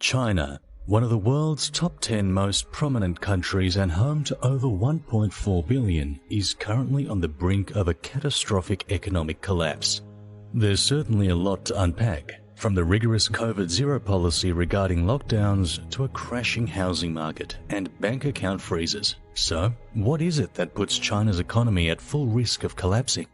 China, one of the world's top 10 most prominent countries and home to over 1.4 billion, is currently on the brink of a catastrophic economic collapse. There's certainly a lot to unpack, from the rigorous COVID-0 policy regarding lockdowns to a crashing housing market and bank account freezes. So, what is it that puts China's economy at full risk of collapsing?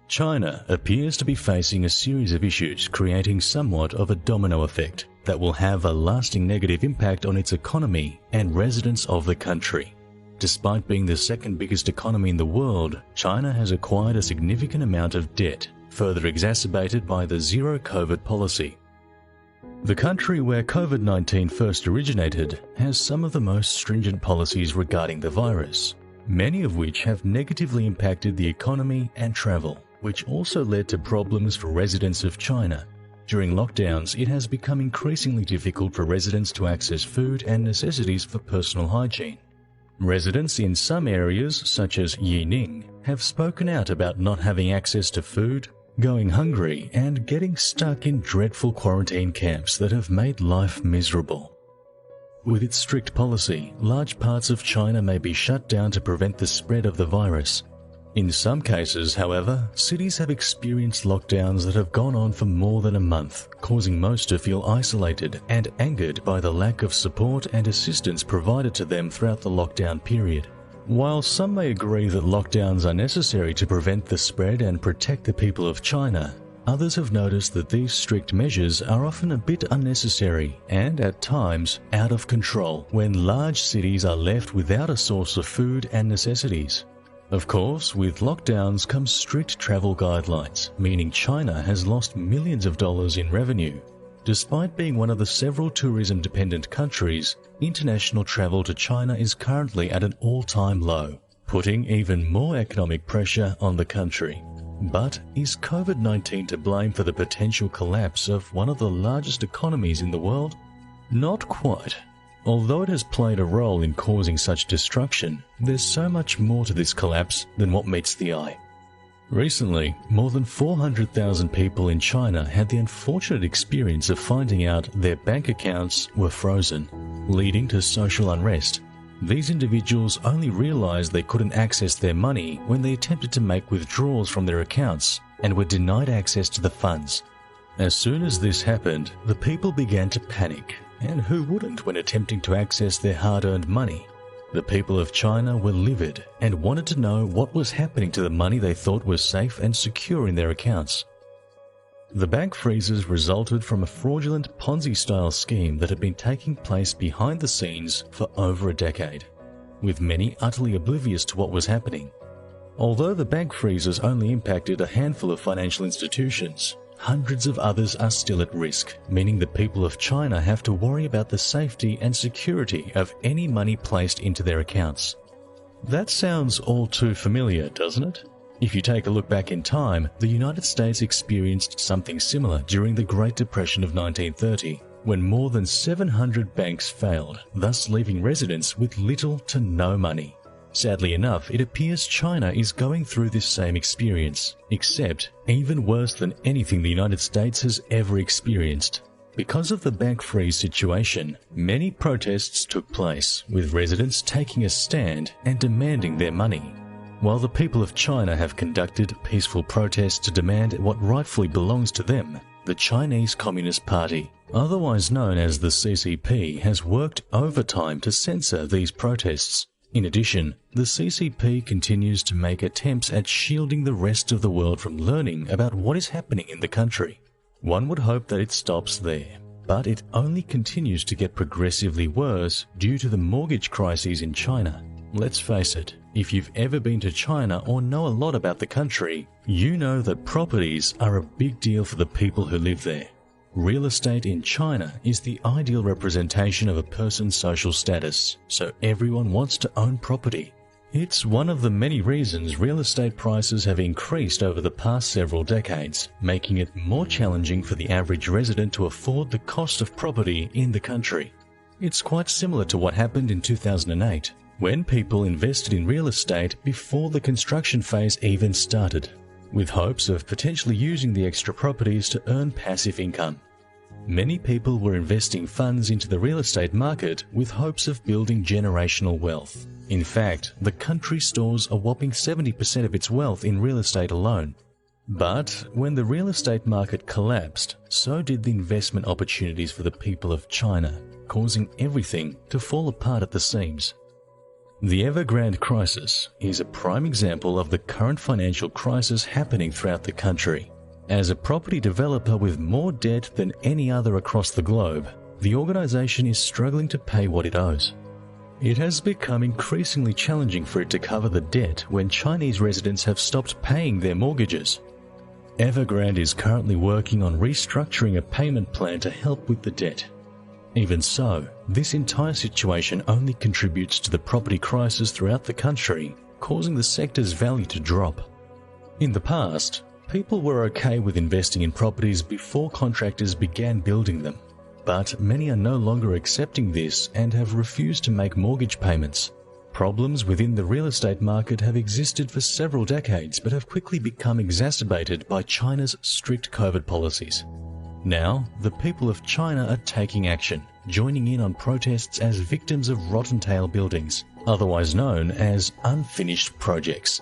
China appears to be facing a series of issues, creating somewhat of a domino effect that will have a lasting negative impact on its economy and residents of the country. Despite being the second biggest economy in the world, China has acquired a significant amount of debt, further exacerbated by the zero-COVID policy. The country where COVID-19 first originated has some of the most stringent policies regarding the virus, many of which have negatively impacted the economy and travel, which also led to problems for residents of China. During lockdowns, it has become increasingly difficult for residents to access food and necessities for personal hygiene. Residents in some areas, such as Yining, have spoken out about not having access to food, going hungry, and getting stuck in dreadful quarantine camps that have made life miserable. With its strict policy, large parts of China may be shut down to prevent the spread of the virus. In some cases, however, cities have experienced lockdowns that have gone on for more than a month, causing most to feel isolated and angered by the lack of support and assistance provided to them throughout the lockdown period. While some may agree that lockdowns are necessary to prevent the spread and protect the people of China, others have noticed that these strict measures are often a bit unnecessary and, at times, out of control when large cities are left without a source of food and necessities. Of course, with lockdowns comes strict travel guidelines, meaning China has lost millions of dollars in revenue. Despite being one of the several tourism-dependent countries, international travel to China is currently at an all-time low, putting even more economic pressure on the country. But is COVID-19 to blame for the potential collapse of one of the largest economies in the world? Not quite. Although it has played a role in causing such destruction, there's so much more to this collapse than what meets the eye. Recently, more than 400,000 people in China had the unfortunate experience of finding out their bank accounts were frozen, leading to social unrest. These individuals only realized they couldn't access their money when they attempted to make withdrawals from their accounts and were denied access to the funds. As soon as this happened, the people began to panic. And who wouldn't when attempting to access their hard-earned money? The people of China were livid and wanted to know what was happening to the money they thought was safe and secure in their accounts. The bank freezes resulted from a fraudulent Ponzi-style scheme that had been taking place behind the scenes for over a decade, with many utterly oblivious to what was happening. Although the bank freezes only impacted a handful of financial institutions, hundreds of others are still at risk, meaning the people of China have to worry about the safety and security of any money placed into their accounts. That sounds all too familiar, doesn't it? If you take a look back in time, the United States experienced something similar during the Great Depression of 1930, when more than 700 banks failed, thus leaving residents with little to no money. Sadly enough, it appears China is going through this same experience, except even worse than anything the United States has ever experienced. Because of the bank freeze situation, many protests took place, with residents taking a stand and demanding their money. While the people of China have conducted peaceful protests to demand what rightfully belongs to them, the Chinese Communist Party, otherwise known as the CCP, has worked overtime to censor these protests. In addition, the CCP continues to make attempts at shielding the rest of the world from learning about what is happening in the country. One would hope that it stops there, but it only continues to get progressively worse due to the mortgage crises in China. Let's face it, if you've ever been to China or know a lot about the country, you know that properties are a big deal for the people who live there. Real estate in China is the ideal representation of a person's social status, so everyone wants to own property. It's one of the many reasons real estate prices have increased over the past several decades, making it more challenging for the average resident to afford the cost of property in the country. It's quite similar to what happened in 2008, when people invested in real estate before the construction phase even started, with hopes of potentially using the extra properties to earn passive income. Many people were investing funds into the real estate market with hopes of building generational wealth. In fact, the country stores a whopping 70% of its wealth in real estate alone. But when the real estate market collapsed, so did the investment opportunities for the people of China, causing everything to fall apart at the seams. The Evergrande crisis is a prime example of the current financial crisis happening throughout the country. As a property developer with more debt than any other across the globe, the organization is struggling to pay what it owes. It has become increasingly challenging for it to cover the debt when Chinese residents have stopped paying their mortgages. Evergrande is currently working on restructuring a payment plan to help with the debt. Even so, this entire situation only contributes to the property crisis throughout the country, causing the sector's value to drop. In the past, people were okay with investing in properties before contractors began building them, but many are no longer accepting this and have refused to make mortgage payments. Problems within the real estate market have existed for several decades but have quickly become exacerbated by China's strict COVID policies. Now, the people of China are taking action, joining in on protests as victims of rotten tail buildings, otherwise known as unfinished projects.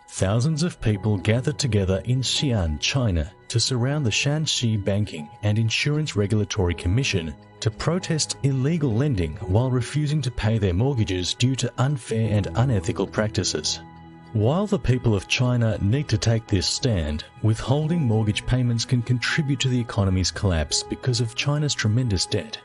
Thousands of people gathered together in Xi'an, China, to surround the Shanxi Banking and Insurance Regulatory Commission to protest illegal lending while refusing to pay their mortgages due to unfair and unethical practices. While the people of China need to take this stand, withholding mortgage payments can contribute to the economy's collapse because of China's tremendous debt.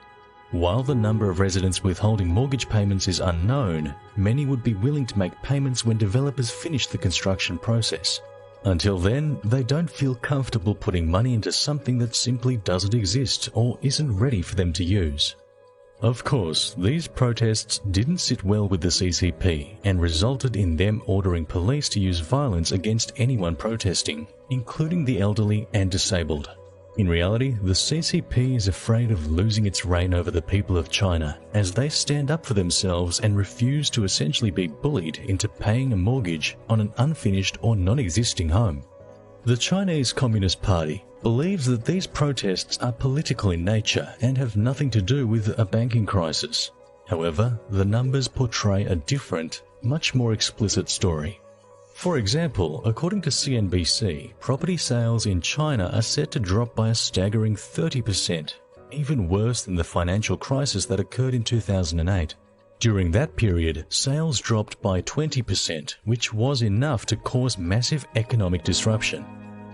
While the number of residents withholding mortgage payments is unknown, many would be willing to make payments when developers finish the construction process. Until then, they don't feel comfortable putting money into something that simply doesn't exist or isn't ready for them to use. Of course, these protests didn't sit well with the CCP and resulted in them ordering police to use violence against anyone protesting, including the elderly and disabled. In reality, the CCP is afraid of losing its reign over the people of China as they stand up for themselves and refuse to essentially be bullied into paying a mortgage on an unfinished or non-existing home. The Chinese Communist Party believes that these protests are political in nature and have nothing to do with a banking crisis. However, the numbers portray a different, much more explicit story. For example, according to CNBC, property sales in China are set to drop by a staggering 30%, even worse than the financial crisis that occurred in 2008. During that period, sales dropped by 20%, which was enough to cause massive economic disruption.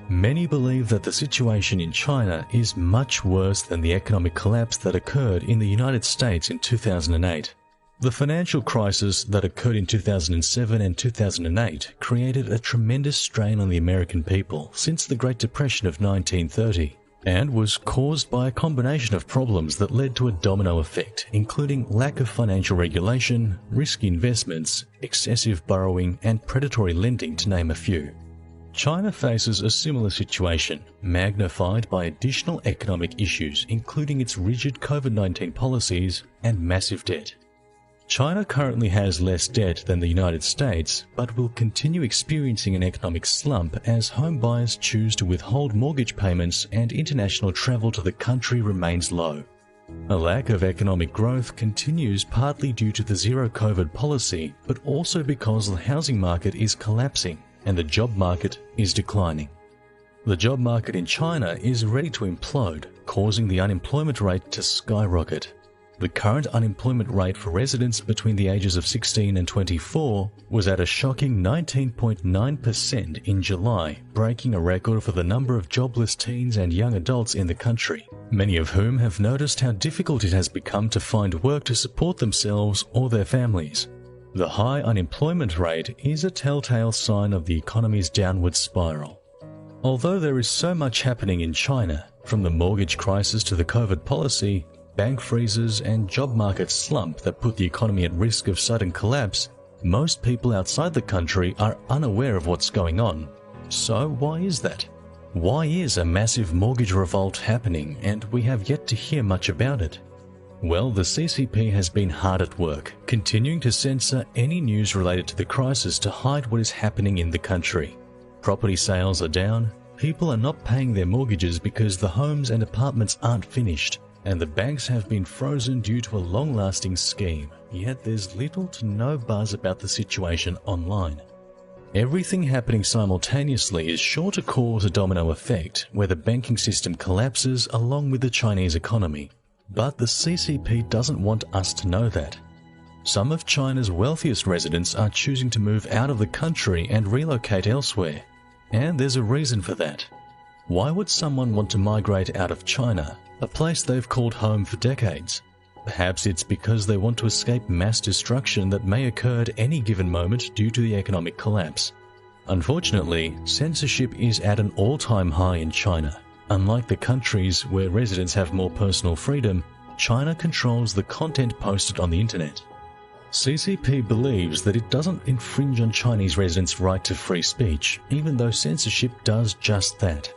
Many believe that the situation in China is much worse than the economic collapse that occurred in the United States in 2008. The financial crisis that occurred in 2007 and 2008 created a tremendous strain on the American people since the Great Depression of 1930, and was caused by a combination of problems that led to a domino effect, including lack of financial regulation, risky investments, excessive borrowing, and predatory lending, to name a few. China faces a similar situation, magnified by additional economic issues, including its rigid COVID-19 policies and massive debt. China currently has less debt than the United States, but will continue experiencing an economic slump as home buyers choose to withhold mortgage payments and international travel to the country remains low. A lack of economic growth continues partly due to the zero-COVID policy, but also because the housing market is collapsing and the job market is declining. The job market in China is ready to implode, causing the unemployment rate to skyrocket. The current unemployment rate for residents between the ages of 16 and 24 was at a shocking 19.9% in July, breaking a record for the number of jobless teens and young adults in the country, many of whom have noticed how difficult it has become to find work to support themselves or their families. The high unemployment rate is a telltale sign of the economy's downward spiral. Although there is so much happening in China, from the mortgage crisis to the COVID policy, bank freezes and job market slump that put the economy at risk of sudden collapse, most people outside the country are unaware of what's going on. So why is that? Why is a massive mortgage revolt happening and we have yet to hear much about it? Well, the CCP has been hard at work, continuing to censor any news related to the crisis to hide what is happening in the country. Property sales are down, People are not paying their mortgages because the homes and apartments aren't finished, and the banks have been frozen due to a long-lasting scheme, yet there's little to no buzz about the situation online. Everything happening simultaneously is sure to cause a domino effect, where the banking system collapses along with the Chinese economy. But the CCP doesn't want us to know that. Some of China's wealthiest residents are choosing to move out of the country and relocate elsewhere. And there's a reason for that. Why would someone want to migrate out of China, a place they've called home for decades? Perhaps it's because they want to escape mass destruction that may occur at any given moment due to the economic collapse. Unfortunately, censorship is at an all-time high in China. Unlike the countries where residents have more personal freedom, China controls the content posted on the internet. CCP believes that it doesn't infringe on Chinese residents' right to free speech, even though censorship does just that.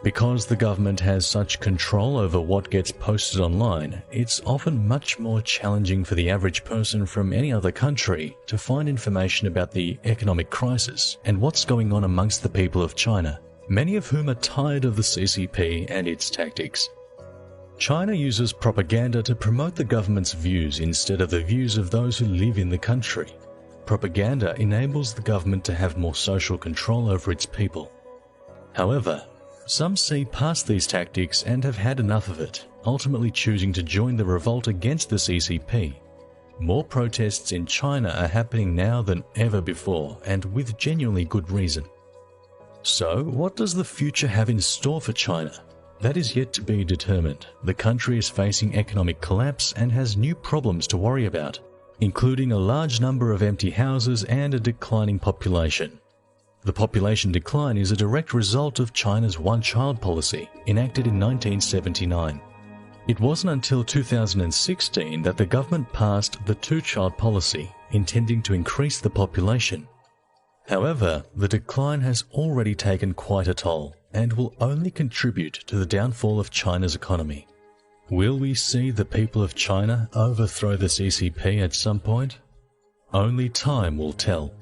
Because the government has such control over what gets posted online, it's often much more challenging for the average person from any other country to find information about the economic crisis and what's going on amongst the people of China, many of whom are tired of the CCP and its tactics. China uses propaganda to promote the government's views instead of the views of those who live in the country. Propaganda enables the government to have more social control over its people. However, some see past these tactics and have had enough of it, ultimately choosing to join the revolt against the CCP. More protests in China are happening now than ever before, and with genuinely good reason. So, what does the future have in store for China? That is yet to be determined. The country is facing economic collapse and has new problems to worry about, including a large number of empty houses and a declining population. The population decline is a direct result of China's one-child policy, enacted in 1979. It wasn't until 2016 that the government passed the two-child policy, intending to increase the population. However, the decline has already taken quite a toll and will only contribute to the downfall of China's economy. Will we see the people of China overthrow the CCP at some point? Only time will tell.